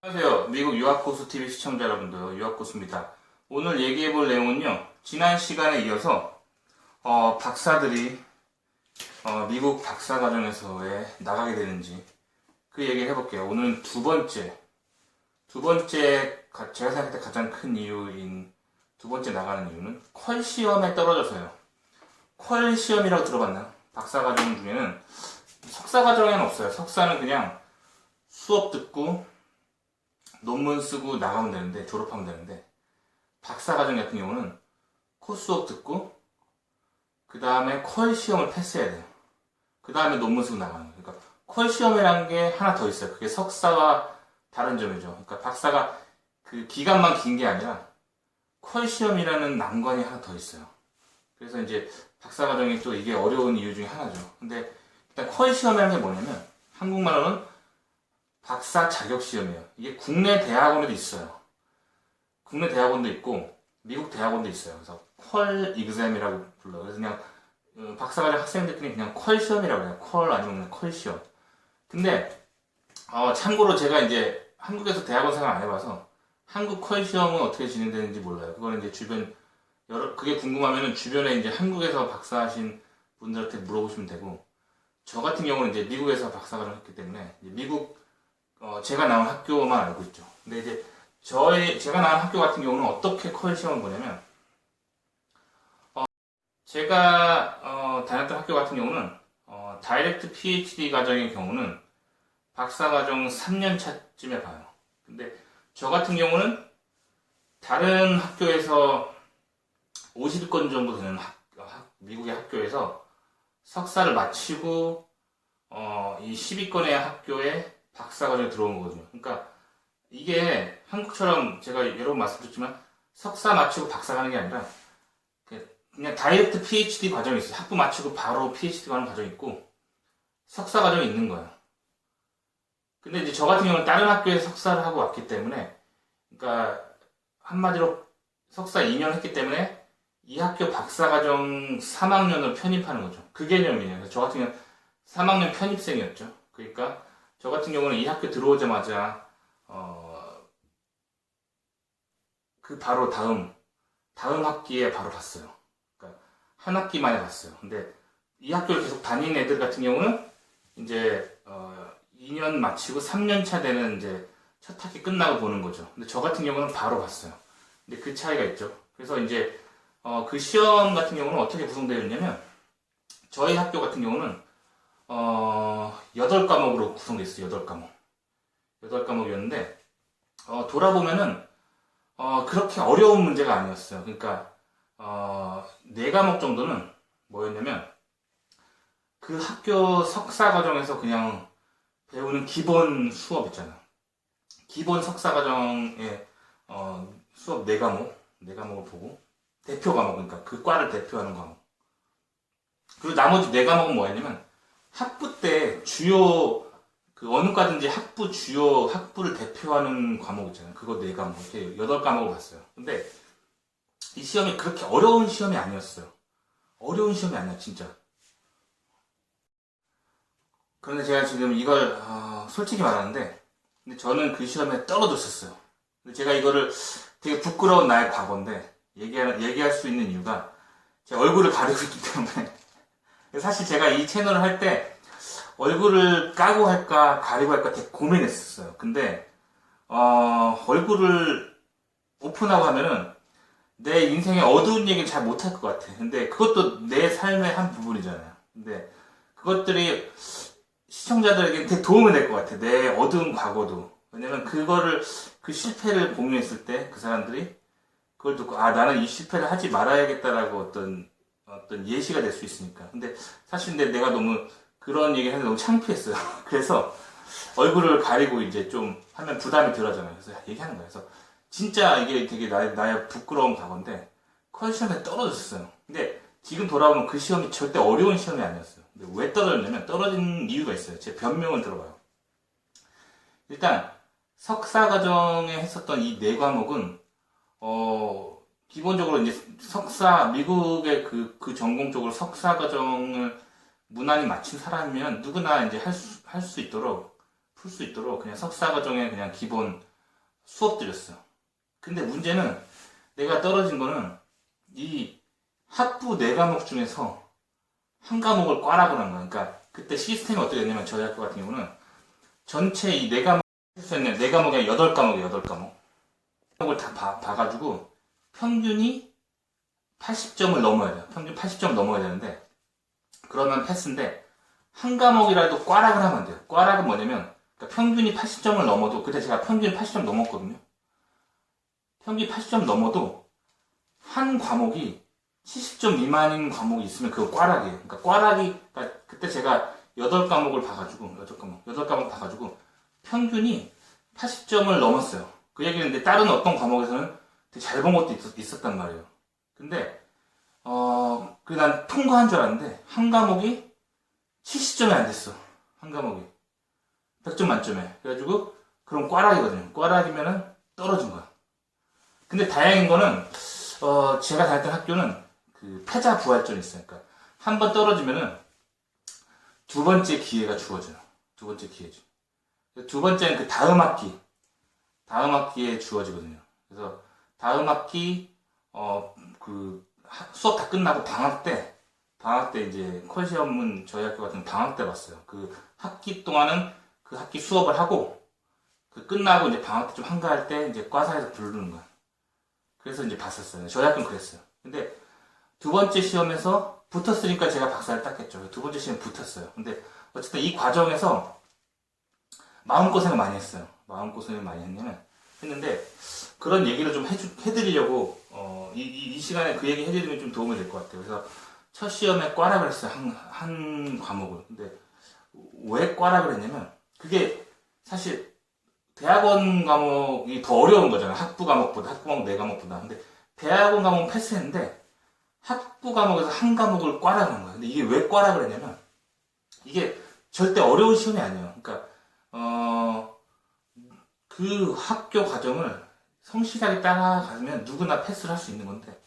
안녕하세요. 미국 유학고수 TV 시청자 여러분들, 유학고수입니다. 오늘 얘기해볼 내용은요, 지난 시간에 이어서 박사들이 미국 박사과정에서 왜 나가게 되는지 그 얘기를 해볼게요. 오늘은 두 번째 제가 생각할 때 가장 큰 이유인 두 번째 나가는 이유는 퀄 시험에 떨어져서요. 퀄 시험이라고 들어봤나요? 박사과정 중에는 석사과정에는 없어요. 석사는 그냥 수업 듣고 논문 쓰고 나가면 되는데, 졸업하면 되는데, 박사과정 같은 경우는 코스 수업 듣고 그 다음에 퀄 시험을 패스해야 돼요. 그 다음에 논문 쓰고 나가는 거예요. 그러니까 퀄 시험이라는 게 하나 더 있어요. 그게 석사와 다른 점이죠. 그러니까 박사가 그 기간만 긴 게 아니라 퀄 시험이라는 난관이 하나 더 있어요. 그래서 이제 박사과정이 또 이게 어려운 이유 중에 하나죠. 근데 일단 퀄 시험이라는 게 뭐냐면 한국말로는 박사 자격 시험이에요. 이게 국내 대학원에도 있어요. 국내 대학원도 있고 미국 대학원도 있어요. 그래서 퀄 exam이라고 불러요. 그래서 그냥 박사과정 학생들끼리 그냥 퀄 시험이라고 해요. 퀄 아니면 그냥 퀄 시험. 근데 참고로 제가 이제 한국에서 대학원 생활 안 해봐서 한국 퀄 시험은 어떻게 진행되는지 몰라요. 그거는 이제 그게 궁금하면은 주변에 이제 한국에서 박사하신 분들한테 물어보시면 되고, 저 같은 경우는 이제 미국에서 박사과정 했기 때문에 미국 제가 나온 학교만 알고 있죠. 근데 이제 제가 나온 학교 같은 경우는 어떻게 퀄 시험을 보냐면, 제가 다녔던 학교 같은 경우는 다이렉트 PhD 과정의 경우는 박사과정 3년 차쯤에 봐요. 근데 저 같은 경우는 다른 학교에서 50건 정도 되는 미국의 학교에서 석사를 마치고 이 10위권의 학교에 박사과정에 들어온 거거든요. 그러니까 이게 한국처럼 제가 여러 번 말씀드렸지만 석사 마치고 박사 가는 게 아니라 그냥 다이렉트 PhD 과정이 있어요. 학부 마치고 바로 PhD 가는 과정이 있고 석사 과정이 있는 거예요. 근데 이제 저 같은 경우는 다른 학교에서 석사를 하고 왔기 때문에, 그러니까 한마디로 석사 2년 했기 때문에 이 학교 박사과정 3학년을 편입하는 거죠. 그 개념이에요. 저 같은 경우는 3학년 편입생이었죠. 그러니까 저 같은 경우는 이 학교 들어오자마자 그 바로 다음 학기에 바로 갔어요. 그러니까 한 학기 만에 갔어요. 근데 이 학교를 계속 다니는 애들 같은 경우는 이제 2년 마치고 3년 차 되는 이제 첫 학기 끝나고 보는 거죠. 근데 저 같은 경우는 바로 갔어요. 근데 그 차이가 있죠. 그래서 이제 그 시험 같은 경우는 어떻게 구성되어 있냐면, 저희 학교 같은 경우는 8과목으로 구성되어 있어요. 8과목. 8과목이었는데, 돌아보면은, 그렇게 어려운 문제가 아니었어요. 그러니까, 4과목 정도는 뭐였냐면, 그 학교 석사 과정에서 그냥 배우는 기본 수업 있잖아요. 기본 석사 과정의, 수업 4과목을 보고, 대표 과목, 그러니까 그 과를 대표하는 과목. 그리고 나머지 4과목은 뭐였냐면, 학부 때 어느 과든지 주요 학부를 대표하는 과목 있잖아요. 그거 4과목, 이렇게 8과목을 봤어요. 근데 이 시험이 그렇게 어려운 시험이 아니었어요. 어려운 시험이 아니야, 진짜. 그런데 제가 지금 이걸, 솔직히 말하는데, 근데 저는 그 시험에 떨어졌었어요. 근데 제가 이거를 되게 부끄러운 나의 과거인데, 얘기할 수 있는 이유가, 제 얼굴을 가리고 있기 때문에. 사실 제가 이 채널을 할 때, 얼굴을 까고 할까 가리고 할까 되게 고민했었어요. 근데 얼굴을 오픈하고 하면은 내 인생의 어두운 얘기를 잘 못할 것 같아. 근데 그것도 내 삶의 한 부분이잖아요. 근데 그것들이 시청자들에게 되게 도움이 될 것 같아. 내 어두운 과거도. 왜냐면 그 실패를 공유했을 때 그 사람들이 그걸 듣고, 나는 이 실패를 하지 말아야겠다라고 어떤 예시가 될 수 있으니까. 근데 사실 내가 너무 그런 얘기를 하는데 너무 창피했어요. 그래서 얼굴을 가리고 이제 좀 하면 부담이 덜하잖아요. 그래서 얘기하는 거예요. 그래서 진짜 이게 되게 나의 부끄러운 과거인데, 퀄 시험에 떨어졌어요. 근데 지금 돌아보면 그 시험이 절대 어려운 시험이 아니었어요. 근데 왜 떨어졌냐면, 떨어진 이유가 있어요. 제 변명을 들어봐요. 일단 석사 과정에 했었던 이 4과목은 기본적으로 이제 미국의 그 전공 쪽으로 석사 과정을 무난히 마친 사람이면 누구나 이제 할 수 있도록 풀 수 있도록 그냥 석사과정에 그냥 기본 수업들이었어요. 근데 문제는 내가 떨어진 거는 이 학부 4과목 중에서 한 과목을 꽈라고 한 거야. 그러니까 그때 시스템이 어떻게 됐냐면 저희 학교 같은 경우는 전체 이 4과목 했었는데 4과목이 8과목이에요. 8과목. 과목을 다 봐가지고 평균이 80점을 넘어야 돼요. 평균 80점 넘어야 되는데 그러면 패스인데 한 과목이라도 꽈락을 하면 안 돼요. 꽈락은 뭐냐면 그러니까 평균이 80점을 넘어도 그때 제가 평균이 80점 넘었거든요. 평균이 80점 넘어도 한 과목이 70점 미만인 과목이 있으면 그거 꽈락이에요. 그러니까 꽈락이 그러니까 그때 제가 8과목을 봐가지고 8과목 봐가지고 평균이 80점을 넘었어요. 그 얘기는 근데 다른 어떤 과목에서는 되게 잘 본 것도 있었단 말이에요. 근데 난 통과한 줄 알았는데 한 과목이 70점이 안 됐어. 한 과목이 100점 만점에. 그래가지고 그럼 꽈락이거든요. 꽈락이면은 떨어진 거야. 근데 다행인 거는 제가 다녔던 학교는 그 패자 부활전이 있어요. 그러니까 한 번 떨어지면은 두 번째 기회가 주어져요. 두 번째 기회죠. 두 번째는 그 다음 학기에 주어지거든요. 그래서 다음 학기 그 수업 다 끝나고 방학 때 이제 콜 시험은 저희 학교 같은 방학 때 봤어요. 그 학기 동안은 그 학기 수업을 하고 그 끝나고 이제 방학 때 좀 한가할 때 이제 과사에서 부르는 거야. 그래서 이제 봤었어요. 저희 학교는 그랬어요. 근데 두 번째 시험에서 붙었으니까 제가 박사를 땄겠죠. 두 번째 시험 붙었어요. 근데 어쨌든 이 과정에서 마음고생을 많이 했어요. 마음고생을 많이 했는데 그런 얘기를 좀 해드리려고 이 시간에 그 얘기 해드리면 좀 도움이 될 것 같아요. 그래서 첫 시험에 꽈락을 했어요. 한 과목을. 근데 왜 꽈락을 했냐면 그게 사실 대학원 과목이 더 어려운 거잖아요. 학부 과목 4과목보다. 근데 대학원 과목은 패스했는데 학부 과목에서 한 과목을 꽈락을 한 거예요. 근데 이게 왜 꽈락을 했냐면 이게 절대 어려운 시험이 아니에요. 그러니까 그 학교 과정을 성실하게 따라가면 누구나 패스를 할 수 있는 건데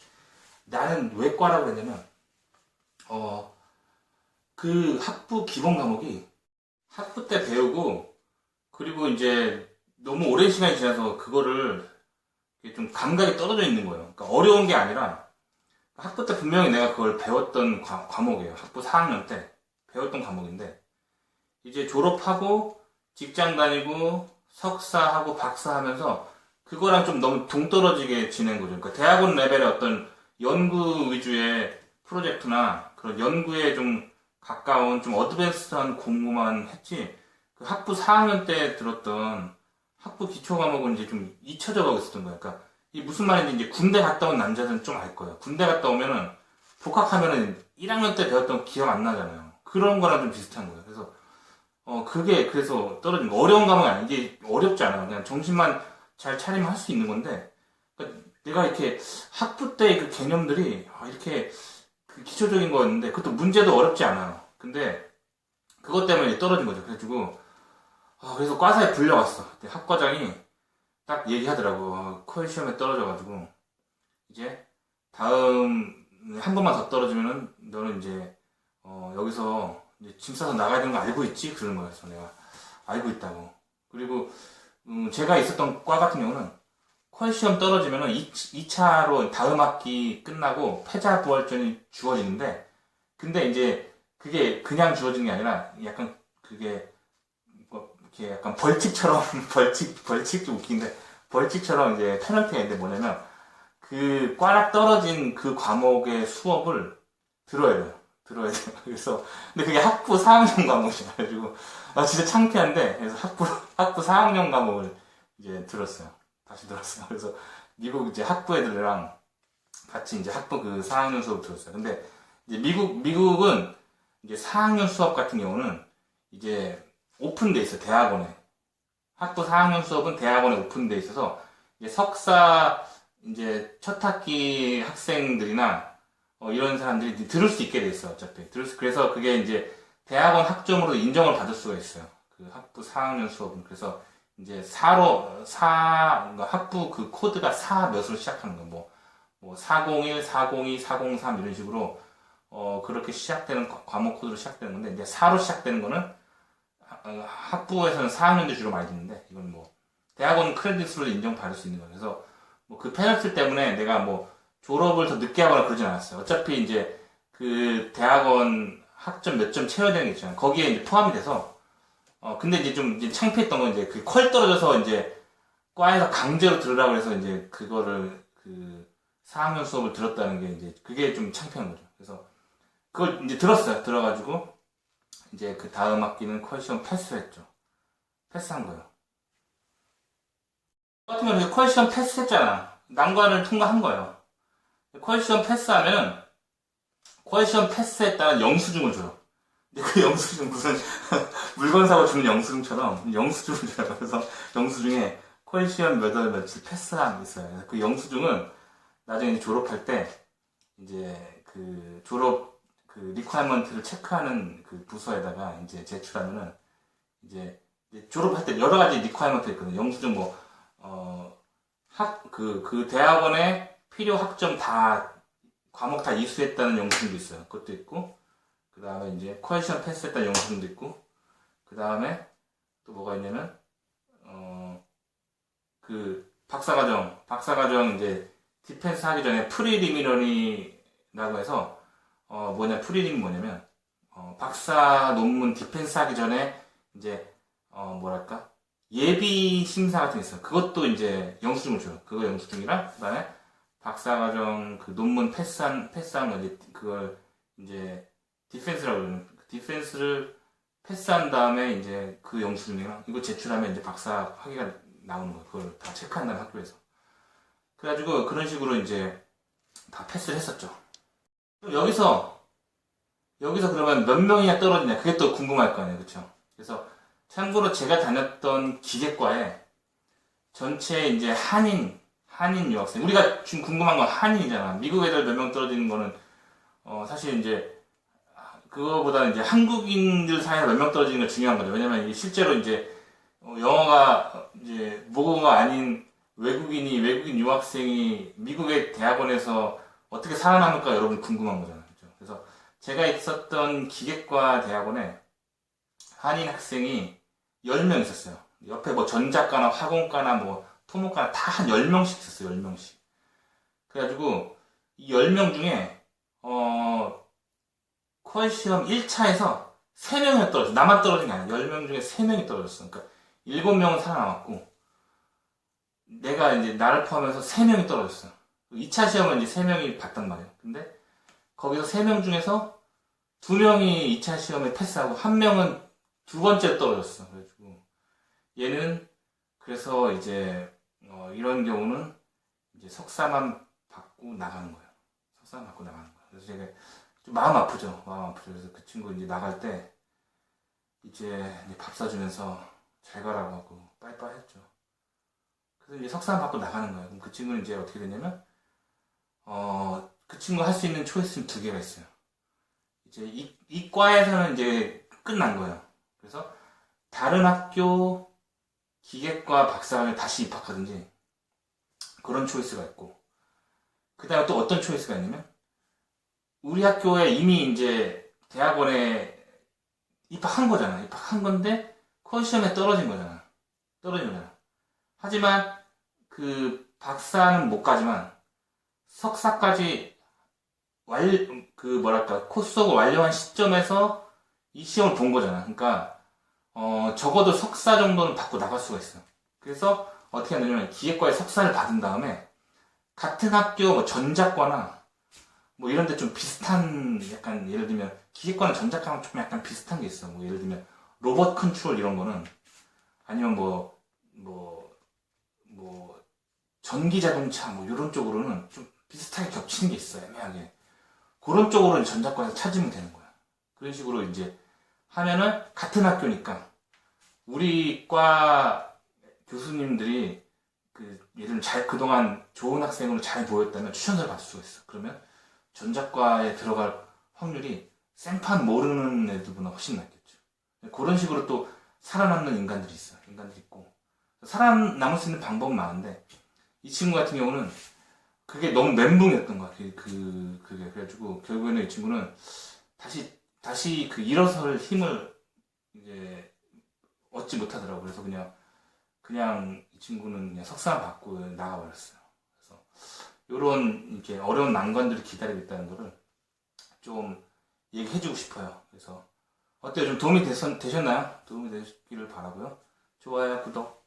나는 왜 꽈라고 했냐면 그 학부 기본 과목이 학부 때 배우고 그리고 이제 너무 오랜 시간이 지나서 그거를 좀 감각이 떨어져 있는 거예요. 그러니까 어려운 게 아니라 학부 때 분명히 내가 그걸 배웠던 과목이에요. 학부 4학년 때 배웠던 과목인데 이제 졸업하고 직장 다니고 석사하고 박사하면서 그거랑 좀 너무 동떨어지게 지낸 거죠. 그러니까 대학원 레벨의 어떤 연구 위주의 프로젝트나 그런 연구에 좀 가까운 좀 어드밴스한 공부만 했지 그 학부 4학년 때 들었던 학부 기초 과목은 이제 좀 잊혀져 가고 있었던 거예요. 그러니까 이 무슨 말인지 이제 군대 갔다 온 남자들은 좀 알 거예요. 군대 갔다 오면은 복학하면은 1학년 때 배웠던 기억 안 나잖아요. 그런 거랑 좀 비슷한 거예요. 그래서 그게 그래서 떨어진 거. 어려운 과목이 아니에요. 이게 어렵지 않아요. 그냥 정신만 잘 차리면 할 수 있는 건데 그러니까 내가 이렇게 학부 때 그 개념들이 이렇게 그 기초적인 거였는데 그것도 문제도 어렵지 않아요. 근데 그것 때문에 떨어진 거죠. 그래가지고 그래서 과사에 불려왔어. 그때 학과장이 딱 얘기하더라고. 콜 시험에 떨어져가지고 이제 다음 한 번만 더 떨어지면은 너는 이제 여기서 이제 짐 싸서 나가야 되는 거 알고 있지? 그러는 거예요. 그래서 내가 알고 있다고. 그리고 제가 있었던 과 같은 경우는 콜 시험 떨어지면은 2차로 다음 학기 끝나고 패자 부활전이 주어지는데 근데 이제 그게 그냥 주어지는 게 아니라 약간 그게 뭐 이렇게 약간 벌칙처럼 벌칙 좀 웃긴데 벌칙처럼 이제 페널티가 있는데 뭐냐면 그 꽈락 떨어진 그 과목의 수업을 들어야 돼요. 그래서 근데 그게 학부 4학년 과목이라 가지고 진짜 창피한데 그래서 학부 4학년 과목을 이제 다시 들었어요. 그래서 미국 이제 학부 애들이랑 같이 이제 학부 그 4학년 수업 들었어요. 근데 이제 미국은 이제 4학년 수업 같은 경우는 이제 오픈돼 있어요. 대학원에. 학부 4학년 수업은 대학원에 오픈돼 있어서 이제 석사 이제 첫 학기 학생들이나 이런 사람들이 들을 수 있게 돼 있어요. 어차피 그래서 그게 이제 대학원 학점으로 인정을 받을 수가 있어요. 그 학부 4학년 수업은. 그래서 이제 그러니까 학부 그 코드가 4 몇으로 시작하는 거, 뭐 401, 402, 403 이런 식으로 그렇게 시작되는 과목 코드로 시작되는 건데 이제 4로 시작되는 거는 학부에서는 4학년들 주로 많이 듣는데, 이건 뭐 대학원 크레딧으로 인정받을 수 있는 거예요. 그래서 뭐 그 페널티 때문에 내가 뭐 졸업을 더 늦게 하거나 그러진 않았어요. 어차피 이제 그 대학원 학점 몇 점 채워야 되는 게 있잖아요. 거기에 이제 포함이 돼서, 근데 이제 좀 이제 창피했던 건 이제 그 퀄 떨어져서 이제 과에서 강제로 들으라고 해서 이제 그거를 그 4학년 수업을 들었다는 게 이제 그게 좀 창피한 거죠. 그래서 그걸 이제 들었어요. 들어가지고 이제 그 다음 학기는 퀄 시험 패스했죠. 패스한 거예요. 같은 경우는 퀄 시험 패스했잖아. 난관을 통과한 거예요. 퀄 시험 패스하면 퀄 시험 패스했다는 영수증을 줘요. 근데 그 영수증 무슨 물건 사고 주는 영수증처럼 영수증을 줘요. 그래서 영수증에 퀄 시험 몇 월 며칠 패스한 게 있어요. 그 영수증은 나중에 졸업할 때 이제 그 졸업 그 리퀘어먼트를 체크하는 그 부서에다가 이제 제출하면은 이제 졸업할 때 여러 가지 리퀘어먼트가 있거든요. 영수증 뭐 그 대학원에 필요 학점 다 과목 다 이수했다는 영수증도 있어요. 그것도 있고, 그 다음에 이제 퀄 시험 패스했다는 영수증도 있고, 그 다음에 또 뭐가 있냐면 그 박사과정 이제 디펜스 하기 전에 프리리미너리라고 해서 프리림이 뭐냐면 박사 논문 디펜스 하기 전에 이제 뭐랄까 예비 심사 같은 게 있어요. 그것도 이제 영수증을 줘요. 그거 영수증이랑 그다음에 박사과정 그 논문 패스한 거 이제 그걸 이제 디펜스라고 그러는 디펜스를 패스한 다음에 이제 그 영수증이랑 이거 제출하면 이제 박사 학위가 나오는 거예요. 그걸 다 체크한다는 학교에서. 그래가지고 그런 식으로 이제 다 패스를 했었죠. 여기서 그러면 몇 명이나 떨어지냐 그게 또 궁금할 거 아니에요, 그렇죠? 그래서 참고로 제가 다녔던 기계과에 전체 이제 한인 유학생, 우리가 지금 궁금한 건 한인이잖아. 미국 애들 몇 명 떨어지는 거는 사실 이제 그거보다는 이제 한국인들 사이에 몇 명 떨어지는 게 중요한 거죠. 왜냐면 이게 실제로 이제 영어가 이제 모국어가 아닌 외국인 유학생이 미국의 대학원에서 어떻게 살아남을까 여러분 궁금한 거잖아요. 그렇죠? 그래서 제가 있었던 기계과 대학원에 한인 학생이 10명 있었어요. 옆에 뭐 전자과나 화공과나 뭐 토목과나 다 한 10명씩 있었어요. 10명씩. 그래가지고 이 10명 중에 퀄 시험 1차에서 3명이 떨어졌어. 나만 떨어진 게 아니야. 10명 중에 3명이 떨어졌어. 그러니까 7명은 살아남았고 내가 이제 나를 포함해서 3명이 떨어졌어. 2차 시험은 이제 3명이 봤단 말이에요. 근데 거기서 3명 중에서 2명이 2차 시험에 패스하고 1명은 두 번째 떨어졌어. 그래가지고 얘는 그래서 이제 이런 경우는 이제 석사만 받고 나가는 거예요. 석사만 받고 나가는 거예요. 그래서 제가 좀 마음 아프죠. 그래서 그 친구 이제 나갈 때 이제 밥 사주면서 잘 가라고 하고 빠이빠이 했죠. 그래서 이제 석사만 받고 나가는 거예요. 그럼 그 친구는 이제 어떻게 됐냐면 그 친구 할 수 있는 초이스는 2개가 있어요. 이제 이 과에서는 이제 끝난 거예요. 그래서 다른 학교 기계과 박사학위에 다시 입학하든지 그런 초이스가 있고, 그 다음에 또 어떤 초이스가 있냐면 우리 학교에 이미 이제 대학원에 입학한 거잖아. 입학한 건데 퀄 시험에 떨어진 거잖아. 하지만 그 박사는 못 가지만 석사까지 코스수업을 완료한 시점에서 이 시험을 본 거잖아. 그러니까 적어도 석사 정도는 받고 나갈 수가 있어. 그래서 어떻게 하냐면 기계과에 석사를 받은 다음에 같은 학교 뭐 전자과나 뭐 이런 데 좀 비슷한, 약간 예를 들면 기계과는 전자과랑 좀 약간 비슷한 게 있어. 뭐 예를 들면 로봇 컨트롤 이런 거는, 아니면 뭐 전기 자동차 뭐 이런 쪽으로는 좀 비슷하게 겹치는 게 있어요. 애매하게. 그런 쪽으로는 전자과에서 찾으면 되는 거야. 그런 식으로 이제 하면은 같은 학교니까 우리 과 교수님들이 예를 들면 그동안 좋은 학생으로 잘 보였다면 추천서를 받을 수가 있어. 그러면 전자과에 들어갈 확률이 생판 모르는 애들보다 훨씬 낫겠죠. 그런 식으로 또 살아남는 인간들이 있어요. 인간들이 있고. 살아남을 수 있는 방법은 많은데, 이 친구 같은 경우는 그게 너무 멘붕이었던 거야. 그게. 그래가지고, 결국에는 이 친구는 다시 그 일어설 힘을 이제 얻지 못하더라고요. 그래서 그냥 이 친구는 그냥 석사만 받고 나가버렸어요. 그래서 요런 이렇게 어려운 난관들을 기다리고 있다는 거를 좀 얘기해주고 싶어요. 그래서 어때요? 좀 도움이 되셨나요? 도움이 되시기를 바라고요. 좋아요, 구독.